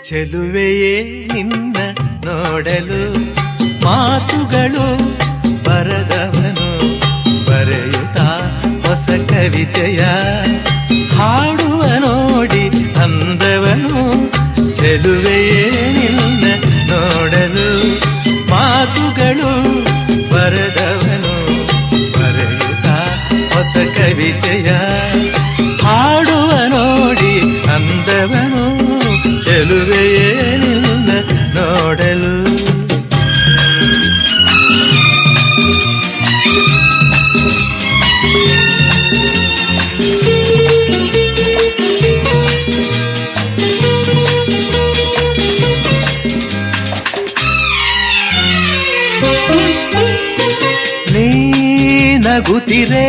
ಚೆಲುವೆಯೇ ನಿನ್ನ ನೋಡಲು ಮಾತುಗಳು ಬರದವನು ಬರೆಯುತ್ತಾ ಹೊಸ ಕವಿತೆಯ ಹಾಡುವ ನೋಡಿ ಅಂದವನು. ಚೆಲುವೆಯೇ ನಿನ್ನ ನೋಡಲು ಮಾತುಗಳು ಬರದವನು ಬರೆಯುತ್ತಾ ಹೊಸ ಕವಿತೆಯ ಹಾಡುವ ನೋಡಿ ಅಂದವನು. ಚೆಲುವೆಯೇ ನಿನ್ನ ನೋಡಲು. ನೀ ನಗುತ್ತಿರೆ